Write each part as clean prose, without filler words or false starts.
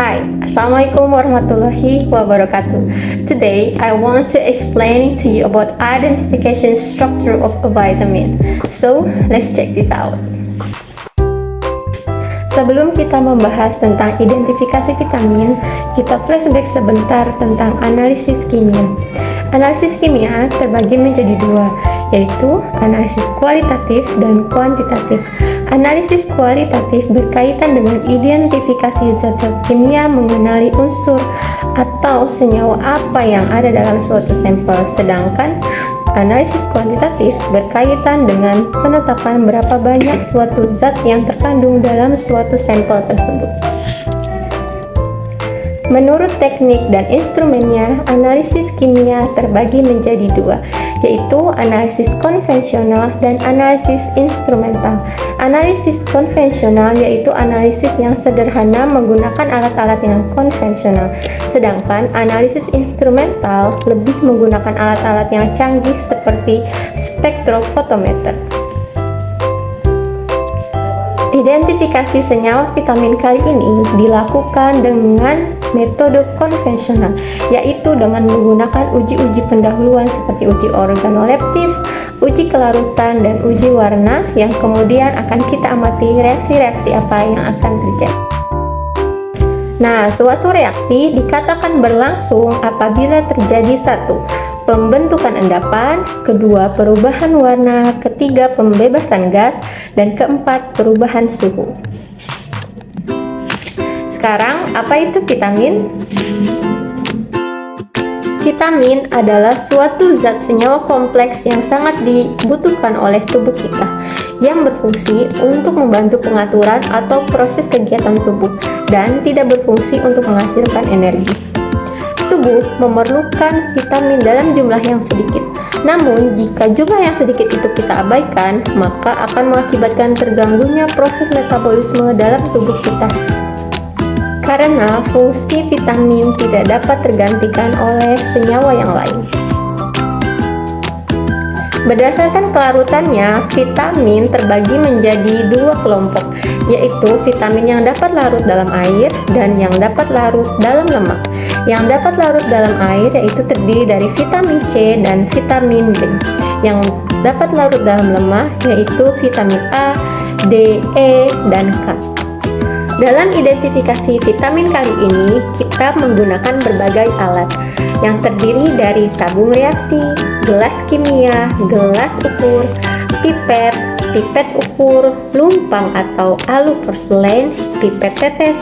Hi, Assalamualaikum warahmatullahi wabarakatuh. Today, I want to explain to you about identification structure of a vitamin. So, let's check this out. Sebelum kita membahas tentang identifikasi vitamin, kita flashback sebentar tentang analisis kimia. Analisis kimia terbagi menjadi dua, yaitu analisis kualitatif dan kuantitatif. Analisis kualitatif berkaitan dengan identifikasi zat-zat kimia, mengenali unsur atau senyawa apa yang ada dalam suatu sampel. Sedangkan analisis kuantitatif berkaitan dengan penetapan berapa banyak suatu zat yang terkandung dalam suatu sampel tersebut. Menurut teknik dan instrumennya, analisis kimia terbagi menjadi dua, yaitu analisis konvensional dan analisis instrumental. Analisis konvensional yaitu analisis yang sederhana menggunakan alat-alat yang konvensional, sedangkan analisis instrumental lebih menggunakan alat-alat yang canggih seperti spektrofotometer. Identifikasi senyawa vitamin kali ini dilakukan dengan metode konvensional, yaitu dengan menggunakan uji-uji pendahuluan seperti uji organoleptis, uji kelarutan, dan uji warna, yang kemudian akan kita amati reaksi-reaksi apa yang akan terjadi. Nah, suatu reaksi dikatakan berlangsung apabila terjadi satu, pembentukan endapan, kedua, perubahan warna, ketiga, pembebasan gas, dan keempat, perubahan suhu. Sekarang, apa itu vitamin? Vitamin adalah suatu zat senyawa kompleks yang sangat dibutuhkan oleh tubuh kita, yang berfungsi untuk membantu pengaturan atau proses kegiatan tubuh dan tidak berfungsi untuk menghasilkan energi. Tubuh memerlukan vitamin dalam jumlah yang sedikit. Namun, jika jumlah yang sedikit itu kita abaikan, maka akan mengakibatkan terganggunya proses metabolisme dalam tubuh kita. Karena fungsi vitamin tidak dapat tergantikan oleh senyawa yang lain. Berdasarkan kelarutannya, vitamin terbagi menjadi dua kelompok, yaitu vitamin yang dapat larut dalam air dan yang dapat larut dalam lemak. Yang dapat larut dalam air yaitu terdiri dari vitamin C dan vitamin B. Yang dapat larut dalam lemak yaitu vitamin A, D, E, dan K. Dalam identifikasi vitamin kali ini, kita menggunakan berbagai alat yang terdiri dari tabung reaksi, gelas kimia, gelas ukur, pipet, pipet ukur, lumpang atau alu porselen, pipet tetes,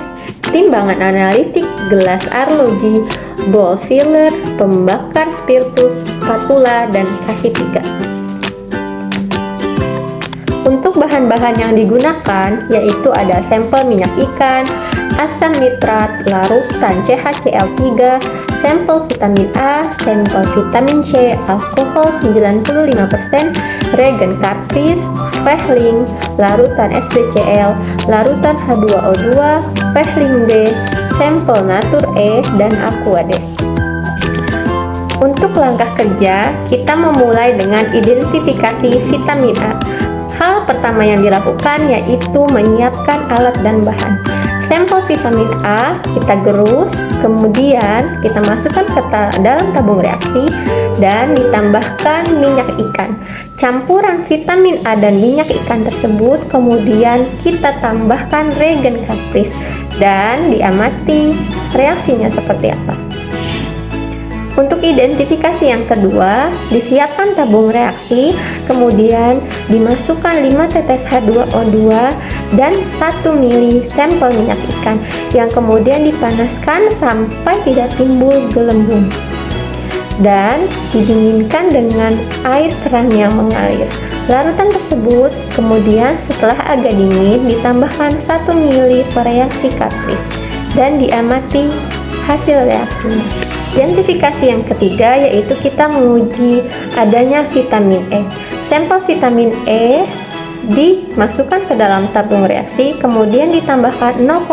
timbangan analitik, gelas arloji, bowl filler, pembakar spiritus, spatula, dan kaki tiga. Untuk bahan-bahan yang digunakan yaitu ada sampel minyak ikan, asam nitrat, larutan CHCl3, sampel vitamin A, sampel vitamin C, alkohol 95%, reagen kartris, Vehling, larutan SbCl, larutan H2O2, Vehling B, sampel Natur E, dan Aquades. Untuk langkah kerja, kita memulai dengan identifikasi vitamin A. Hal pertama yang dilakukan yaitu menyiapkan alat dan bahan. Sampel vitamin A kita gerus, kemudian kita masukkan ke dalam tabung reaksi dan ditambahkan minyak ikan. Campuran vitamin A dan minyak ikan tersebut kemudian kita tambahkan reagen kartris dan diamati reaksinya seperti apa. Untuk identifikasi yang kedua, disiapkan tabung reaksi, kemudian dimasukkan 5 tetes H2O2 dan 1 mili sampel minyak ikan yang kemudian dipanaskan sampai tidak timbul gelembung dan didinginkan dengan air keran yang mengalir. Larutan tersebut kemudian setelah agak dingin ditambahkan 1 mili reaksi kartris dan diamati hasil reaksinya. Identifikasi yang ketiga yaitu kita menguji adanya vitamin E. Sampel vitamin E dimasukkan ke dalam tabung reaksi, kemudian ditambahkan 0,5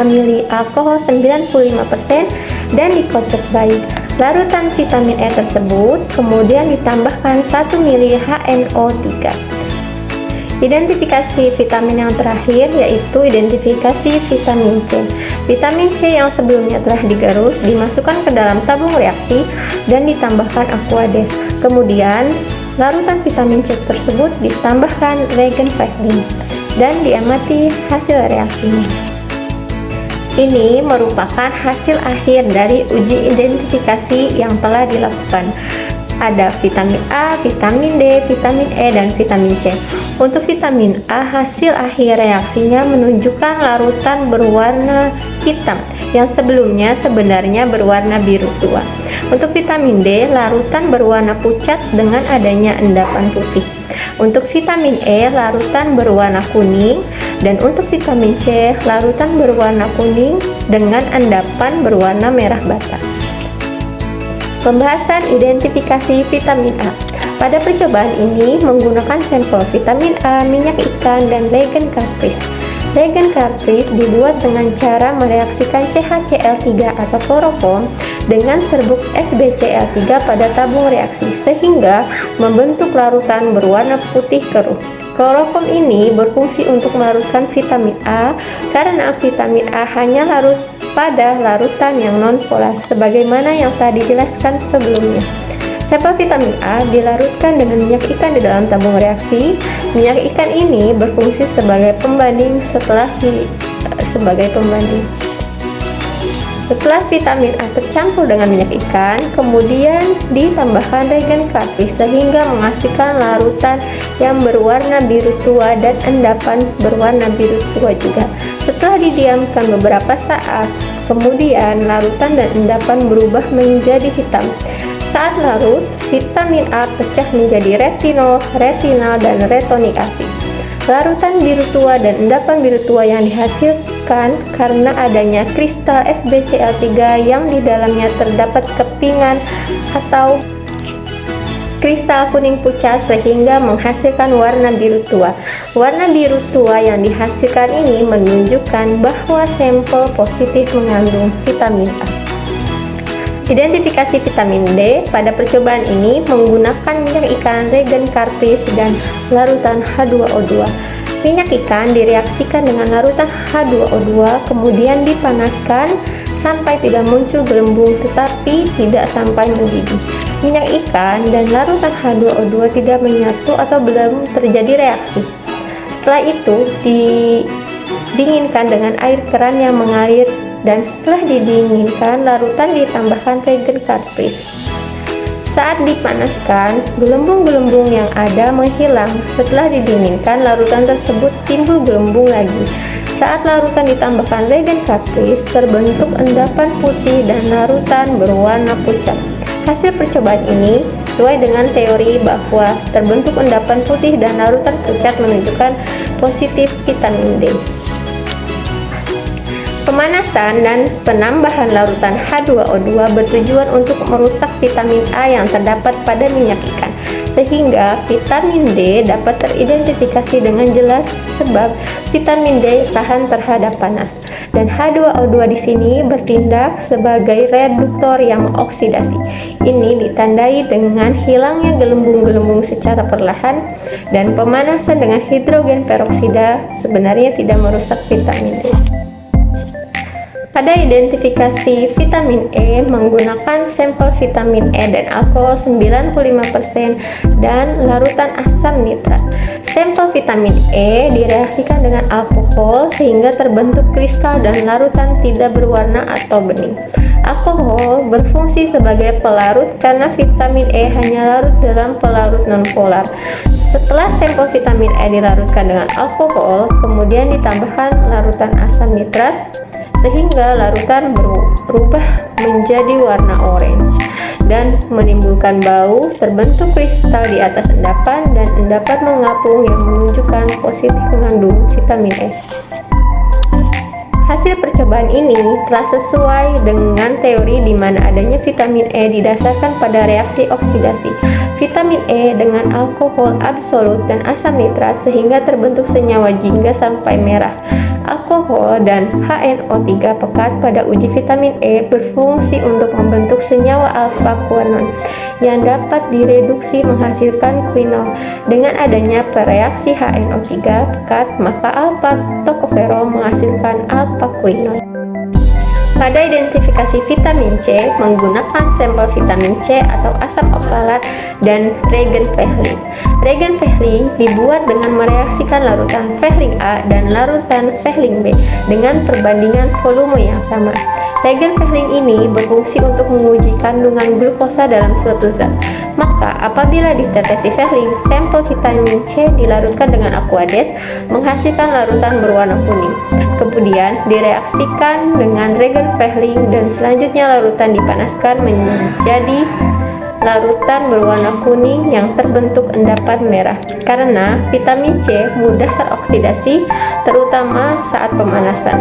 mili alkohol 95% dan dikocok baik. Larutan vitamin E tersebut kemudian ditambahkan 1 mili HNO3. Identifikasi vitamin yang terakhir yaitu identifikasi vitamin C. Vitamin C yang sebelumnya telah digerus dimasukkan ke dalam tabung reaksi dan ditambahkan Aquades. Kemudian, larutan vitamin C tersebut ditambahkan reagen Vectin dan diamati hasil reaksinya. Ini merupakan hasil akhir dari uji identifikasi yang telah dilakukan. Ada vitamin A, vitamin D, vitamin E, dan vitamin C. Untuk vitamin A, hasil akhir reaksinya menunjukkan larutan berwarna hitam yang sebelumnya sebenarnya berwarna biru tua. Untuk vitamin D, larutan berwarna pucat dengan adanya endapan putih. Untuk vitamin E, larutan berwarna kuning. Dan untuk vitamin C, larutan berwarna kuning dengan endapan berwarna merah bata. Pembahasan identifikasi vitamin A. Pada percobaan ini menggunakan sampel vitamin A, minyak ikan, dan reagen Cartridge. Reagen Cartridge dibuat dengan cara mereaksikan CHCl3 atau kloroform dengan serbuk SbCl3 pada tabung reaksi sehingga membentuk larutan berwarna putih keruh. Kloroform ini berfungsi untuk melarutkan vitamin A karena vitamin A hanya larut pada larutan yang non-polar sebagaimana yang telah dijelaskan sebelumnya. Sampel vitamin A dilarutkan dengan minyak ikan di dalam tabung reaksi. Minyak ikan ini berfungsi sebagai pembanding Setelah vitamin A tercampur dengan minyak ikan, kemudian ditambahkan reagen Cartridge sehingga menghasilkan larutan yang berwarna biru tua dan endapan berwarna biru tua juga. Setelah didiamkan beberapa saat, kemudian larutan dan endapan berubah menjadi hitam. Saat larut, vitamin A pecah menjadi retinol, retinal, dan retonic acid. Larutan biru tua dan endapan biru tua yang dihasilkan karena adanya kristal SbCl3 yang di dalamnya terdapat kepingan atau kristal kuning pucat sehingga menghasilkan warna biru tua. Warna biru tua yang dihasilkan ini menunjukkan bahwa sampel positif mengandung vitamin A. Identifikasi vitamin D pada percobaan ini menggunakan minyak ikan, reagen Cartridge, dan larutan H2O2. Minyak ikan direaksikan dengan larutan H2O2 kemudian dipanaskan sampai tidak muncul gelembung tetapi tidak sampai mendidih. Minyak ikan dan larutan H2O2 tidak menyatu atau belum terjadi reaksi. Setelah itu didinginkan dengan air keran yang mengalir dan setelah didinginkan larutan ditambahkan reagen Cartridge. Saat dipanaskan, gelembung-gelembung yang ada menghilang. Setelah didinginkan, larutan tersebut timbul gelembung lagi. Saat larutan ditambahkan reagen Cartridge, terbentuk endapan putih dan larutan berwarna pucat. Hasil percobaan ini sesuai dengan teori bahwa terbentuk endapan putih dan larutan pucat menunjukkan positif vitamin D. Pemanasan dan penambahan larutan H2O2 bertujuan untuk merusak vitamin A yang terdapat pada minyak ikan, sehingga vitamin D dapat teridentifikasi dengan jelas sebab vitamin D tahan terhadap panas. Dan H2O2 di sini bertindak sebagai reduktor yang mengoksidasi. Ini ditandai dengan hilangnya gelembung-gelembung secara perlahan dan pemanasan dengan hidrogen peroksida sebenarnya tidak merusak vitamin D. Pada identifikasi vitamin E menggunakan sampel vitamin E dan alkohol 95% dan larutan asam nitrat. Sampel vitamin E direaksikan dengan alkohol sehingga terbentuk kristal dan larutan tidak berwarna atau bening. Alkohol berfungsi sebagai pelarut karena vitamin E hanya larut dalam pelarut nonpolar. Setelah sampel vitamin E dilarutkan dengan alkohol, kemudian ditambahkan larutan asam nitrat sehingga larutan berubah menjadi warna orange dan menimbulkan bau, terbentuk kristal di atas endapan dan endapan mengapung yang menunjukkan positif mengandung vitamin E. Hasil percobaan ini telah sesuai dengan teori di mana adanya vitamin E didasarkan pada reaksi oksidasi vitamin E dengan alkohol absolut dan asam nitrat sehingga terbentuk senyawa jingga sampai merah. Alkohol dan HNO3 pekat pada uji vitamin E berfungsi untuk membentuk senyawa alpha-quinone yang dapat direduksi menghasilkan quinol. Dengan adanya pereaksi HNO3 pekat, maka alpha-tocopherol menghasilkan alpha-quinone. Pada identifikasi vitamin C menggunakan sampel vitamin C atau asam oksalat dan reagen Fehling. Reagen Fehling dibuat dengan mereaksikan larutan Fehling A dan larutan Fehling B dengan perbandingan volume yang sama. Reagen Fehling ini berfungsi untuk menguji kandungan glukosa dalam suatu zat. Maka, apabila ditetesi Fehling, sampel vitamin C dilarutkan dengan Aquades menghasilkan larutan berwarna kuning. Kemudian direaksikan dengan reagen Fehling dan selanjutnya larutan dipanaskan menjadi larutan berwarna kuning yang terbentuk endapan merah karena vitamin C mudah teroksidasi terutama saat pemanasan.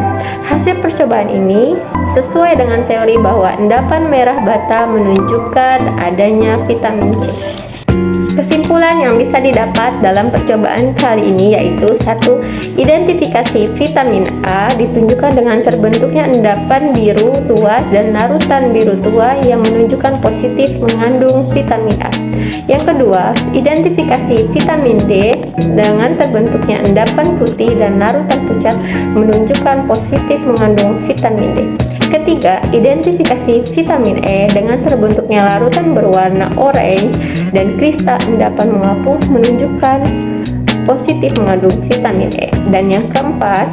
Hasil percobaan ini sesuai dengan teori bahwa endapan merah bata menunjukkan adanya vitamin C. Kesimpulan yang bisa didapat dalam percobaan kali ini yaitu 1. Identifikasi vitamin A ditunjukkan dengan terbentuknya endapan biru tua dan larutan biru tua yang menunjukkan positif mengandung vitamin A. Yang kedua, identifikasi vitamin D dengan terbentuknya endapan putih dan larutan pucat menunjukkan positif mengandung vitamin D. Ketiga, identifikasi vitamin E dengan terbentuknya larutan berwarna oranye dan kristal endapan mengapung menunjukkan positif mengandung vitamin E. Dan yang keempat,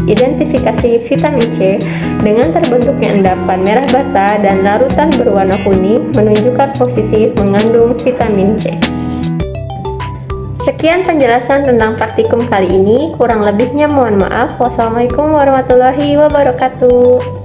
identifikasi vitamin C dengan terbentuknya endapan merah bata dan larutan berwarna kuning menunjukkan positif mengandung vitamin C. Sekian penjelasan tentang praktikum kali ini, kurang lebihnya mohon maaf. Wassalamualaikum warahmatullahi wabarakatuh.